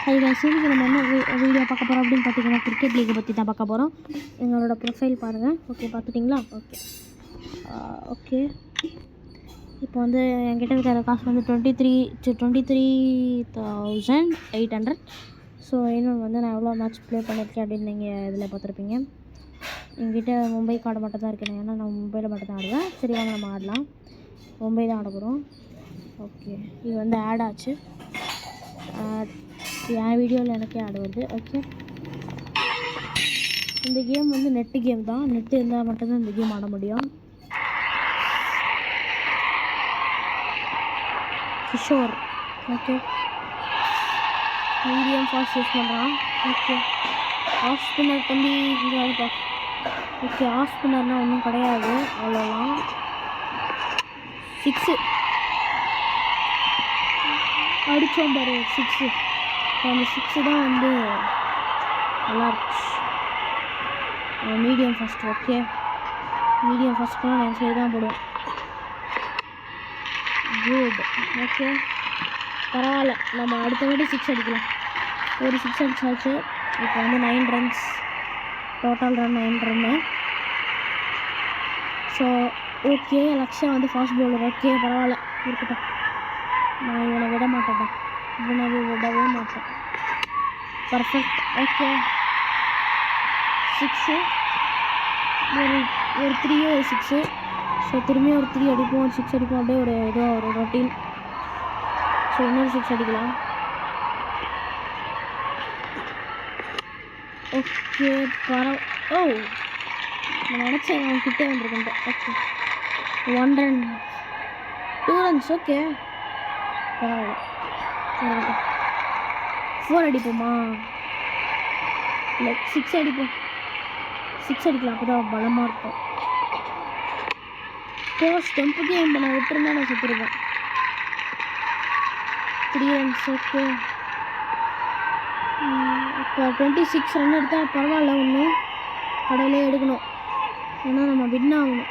அது சீரிஸ் நம்ம என்ன வீடியோ பார்க்க போகிறோம் அப்படின்னு பார்த்தீங்கன்னா கிரிக்கெட் லீகை பற்றி தான் பார்க்க போகிறோம். எங்களோட ப்ரொஃபைல் பாருங்கள். ஓகே, பார்த்துட்டிங்களா? ஓகே இப்போ வந்து என்கிட்ட இருக்கிற காசு வந்து 23,800. ஸோ இன்னும் வந்து நான் எவ்வளோ மேட்ச் ப்ளே பண்ணியிருக்கேன் அப்படின்னு நீங்கள் இதில் பார்த்துருப்பீங்க. என்கிட்ட மும்பை கார்டு மட்டும் தான் இருக்கேன், ஏன்னா நான் மும்பையில் மட்டும் தான் ஆடுவேன். சரி வாங்க நம்ம ஆடலாம். மும்பை தான் ஆட போகிறோம். ஓகே, இது வந்து ஆட் ஆச்சு. என் வீடியோவில் எனக்கே ஆட் வருது. ஓகே, இந்த கேம் வந்து நெட்டு கேம் தான். நெட்டு இருந்தால் மட்டும்தான் இந்த கேம் ஆட முடியும். Kishore okay, medium fast use பண்ணுறான். ஓகே, ஆஃப் ஸ்பின்னர் தம்பி இங்கே வந்து ஓகே, ஆஃப் ஸ்பின்னர்னால் ஒன்றும் கிடையாது, அவ்வளோதான். 6 அடித்தோம் பாரு, 6. அந்த 6 தான் வந்து நல்லா இருந்துச்சு. Medium first. ஓகே, மீடியம் ஃபஸ்ட்டுலாம் நான் சரி தான் போடுவேன். குட். ஓகே, பரவாயில்ல, நம்ம அடுத்த வாட்டி 6 அடிக்கலாம். ஒரு 6 அடிச்சாச்சு. இப்போ வந்து 9 runs total run, 9 run. So okay, Lakshya வந்து ஃபாஸ்ட் பவுலர். ஓகே, பரவாயில்ல, இருக்கட்டும். நான் இவனை விட மாட்டேன்டா, இவனை விடவே மாட்டேன். பர்ஃபெக்ட். ஓகே, 6 ஒரு 3 ஒரு 6. ஸோ திரும்பியும் ஒரு 3 அடிப்போம், ஒரு 6 அடிப்போம். அப்படியே ஒரு ஏதோ ஒரு ரொட்டீன். ஸோ இன்னொரு 6 அடிக்கலாம். ஓகே, ஓ நான் நினச்சேன் அவன் கிட்டே வந்துருக்கேன். Okay, 1 run 2 runs. ஓகே, பரவாயில்ல. 4 அடிப்போமா? இல்லை 6 அடிப்போம். 6 அடிக்கலாம், அப்போ தான் பலமாக இருக்கும். ஸ்டெம்புக்கு என் நான் விட்டுருந்தா நான் செத்துருவேன். 3 ரன்ஸ். ஓகே, இப்போ 26 ரன் எடுத்தால் பரவாயில்ல. ஒன்றும் கடவுளே எடுக்கணும், ஏன்னா நம்ம வின் ஆகணும்.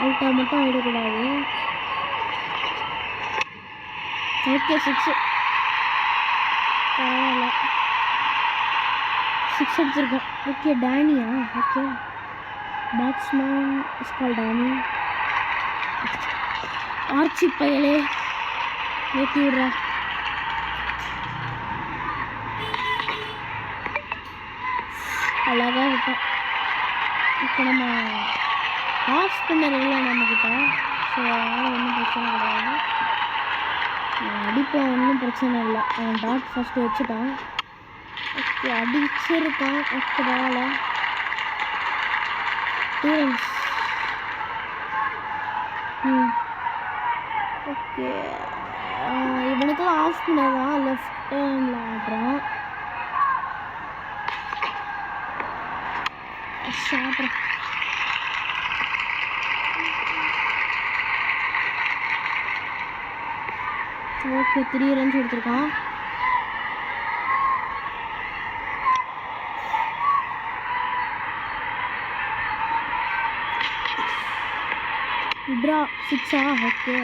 அவுட்டாக மட்டும் ஆகிடக்கூடாது. ஓகே, 6 பரவாயில்ல, 6 அடிச்சிருக்கோம். ஓகே, டேனியா? Okay, batsman is called Danny. Archie பயலே ஏற்றி விடுறா. அழகாக விட்டோம். இப்போ நம்ம ஆஃப் ஸ்பின்னர் இல்லை நம்மக்கிட்ட. ஸோ அதனால் ஒன்றும் பிரச்சனை கிடையாது, அடிப்போம், ஒன்றும் பிரச்சனை இல்லை. அவன் டாட் ஃபஸ்ட்டு வச்சுட்டான். ஓகே, அடிச்சிருக்கான். ஓகே, பரவாயில்ல. 2 ரன்ஸ். ஓகே, இவனுக்கெல்லாம் ஆஃப் ஸ்பின்னர் தான், லெஃப்ட் ஹேண்டில் ஆடுறான். ஷார்ட். ஓகே, 3 ரன்ஸ் எடுத்திருக்கான். இப்ரா 6ஆ? ஓகே,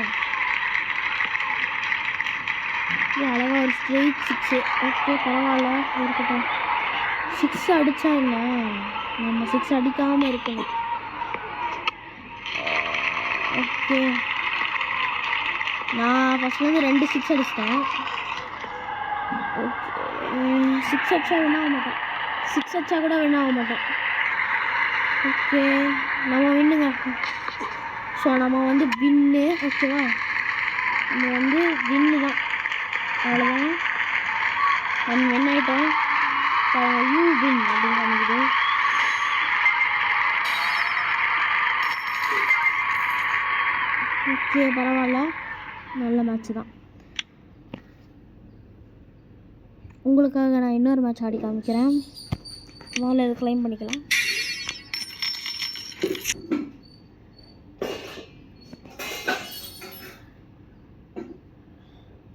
அழகாக ஒரு ஸ்ட்ரெயிட் 6. ஓகே, பரவாயில்ல, இருக்கட்டும். 6 அடித்தா என்ன, நம்ம 6 அடிக்காமல் இருக்கணும். ஓகே, நான் ஃபஸ்ட் வந்து 2 6 அடிச்சிட்டேன். ஓகே, 6 அடித்தா வின் ஆக மாட்டேன். 6 அடித்தா கூட வின் ஆக மாட்டேன். ஓகே, நம்ம வின்னுங்க. ஸோ நம்ம வந்து வின்னு. ஓகேவா, நம்ம வந்து வின்னு தான், அவ்வளோதான். நம்ம வின் ஆகிட்டோம். யூ வின் அப்படின்னு காமிக்குது. ஓகே, பரவாயில்ல, நல்ல மேட்ச்சு தான். உங்களுக்காக நான் இன்னொரு மேட்ச் ஆடி காமிக்கிறேன். முதல்ல இது கிளைம் பண்ணிக்கலாம்.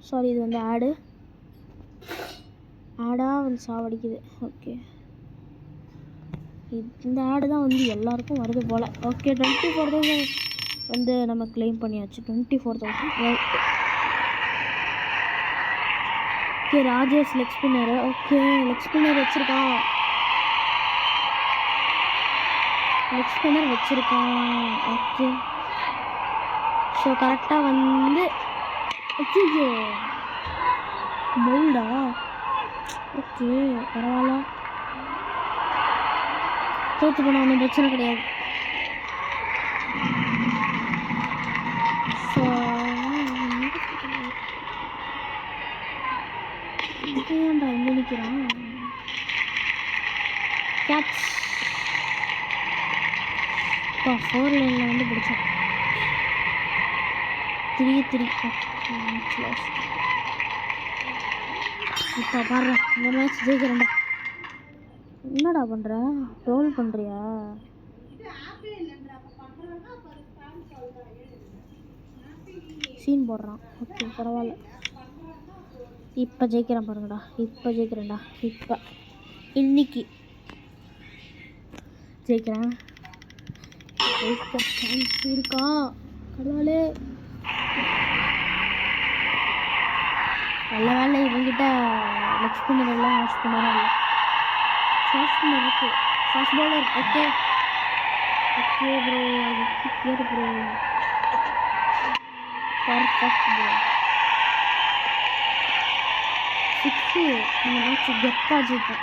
சாரி, இது வந்து ஆடாக வந்து சாவடிக்குது. ஓகே, இந்த ஆடு தான் வந்து எல்லாருக்கும் வருது போல். ஓகே, 24,000 வந்து நம்ம கிளைம் பண்ணியாச்சு. 24,000. Okay Rajesh leg spinner. Okay leg spinner வச்சுருக்கான். ஓகே ஸோ கரெக்டாக வந்து ஐயோ பவுல்டா. ஓகே பரவாயில்ல, தோற்று போனால் ஒன்றும் பிரச்சனை கிடையாது. ஸோ ஏன்டா இங்கே நிற்கிறான்? கேட்ச் 4 லைனில் வந்து பிடிச்சேன். 3-3. இப்போ பாரு இந்த மேட்ச் ஜெயிக்கிறேன்டா. என்னடா பண்ணுற? ரோல் பண்ணுறியா? சீன் போடுறான். ஓகே பரவாயில்ல, இப்போ ஜெயிக்கிறேன் பாருங்கடா. இப்போ இன்னைக்கு ஜெயிக்கிறேன். சான்ஸ் இருக்கா? கடவுளே, நல்ல வேலை இவங்கிட்ட லெக் ஸ்பின்னர் எல்லாம் ஆஃப் பண்ணாலும் இல்லை. ஃபாஸ்ட் ஸ்பின்னர் இருக்கு, ஃபாஸ்ட் பவுலர். ஓகே ப்ரோ, கேரு ப்ரோ, பர்ஃபெக்ட் ப்ரோ. 6 இந்த மேட்ச் கெத்தாக ஜெயிப்பேன்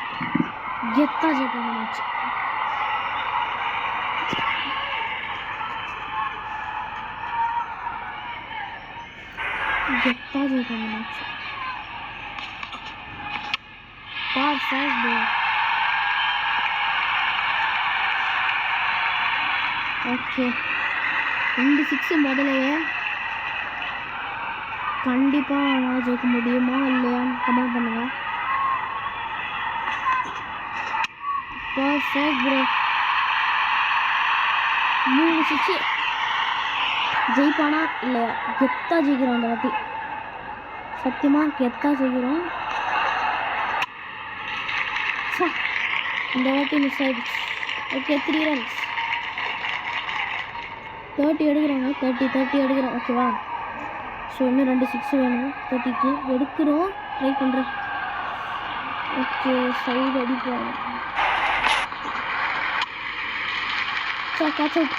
இந்த மேட்ச். கெத்தாக ஜெயிப்பேன் இந்த மேட்ச். Perfect bro. ஓகே 2 6 முதலையே கண்டிப்பாக நான் ஜெயிக்க முடியுமா இல்லையான்னு கமெண்ட் பண்ணுங்கள். Perfect bro. 3 6 ஜெயிப்பானா இல்லையா? கெத்தாக ஜெயிக்கிறோம் அந்த வாட்டி, சத்தியமாக கெத்தாக ஜெயிக்கிறோம். இந்த வாட்டி மிஸ் ஆகிடுச்சு. Okay 3 runs. 30 எடுக்கிறோங்க. 30 எடுக்கிறோம். ஓகேவா? ஸோ இன்னும் 2 6 வேணும். 30க்கு எடுக்கிறோம், ட்ரை பண்ணுறேன். ஓகே சைடு அடிப்போம். Catch out.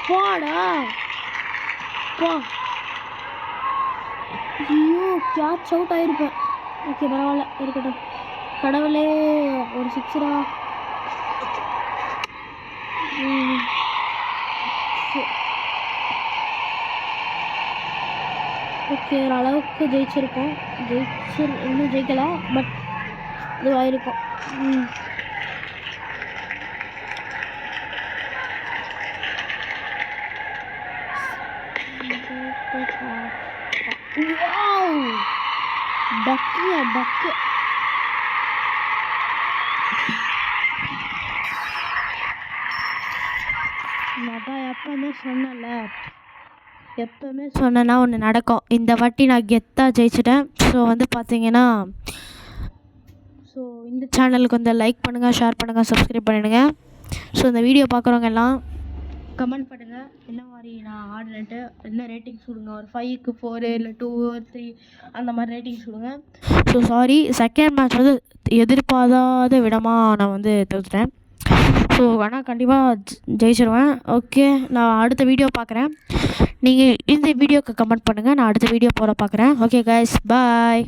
போடா போ. ஐயோ கேட்ச் அவுட் ஆகிருப்பேன். ஓகே பரவாயில்ல, இருக்கட்டும். கடவுளே, ஒரு 6ரா. ஓகே ஓரளவுக்கு ஜெயிச்சிருக்கோம். இன்னும் ஜெயிக்கலை, பட் இதுவாயிருக்கும். டக்கு நான் எப்போவுமே சொன்னேன்னா ஒன்று நடக்கும். இந்த வாட்டி நான் கெத்தாக ஜெயிச்சிட்டேன். ஸோ வந்து பார்த்தீங்கன்னா, ஸோ இந்த சேனலுக்கு வந்து லைக் பண்ணுங்கள், ஷேர் பண்ணுங்கள், சப்ஸ்கிரைப் பண்ணிடுங்க. ஸோ இந்த வீடியோ பார்க்குறவங்க எல்லாம் கமெண்ட் பண்ணுங்கள் என்ன மாதிரி நான் ஆடுறேன்ட்டு. என்ன ரேட்டிங்ஸ் கொடுங்க, ஒரு 5க்கு 4 இல்லை 2 3 அந்த மாதிரி ரேட்டிங்ஸ் கொடுங்க. ஸோ சாரி, செகண்ட் மேட்ச் வந்து எதிர்பாராத விடமாக நான் வந்து தோற்றுட்டேன். ஸோ ஆனால் கண்டிப்பாக ஜெயிச்சிடுவேன். ஓகே, நான் அடுத்த வீடியோ பார்க்குறேன். நீங்கள் இந்த வீடியோக்கு கமெண்ட் பண்ணுங்கள், நான் அடுத்த வீடியோ போகிற பார்க்குறேன். ஓகே கைஸ், பாய்.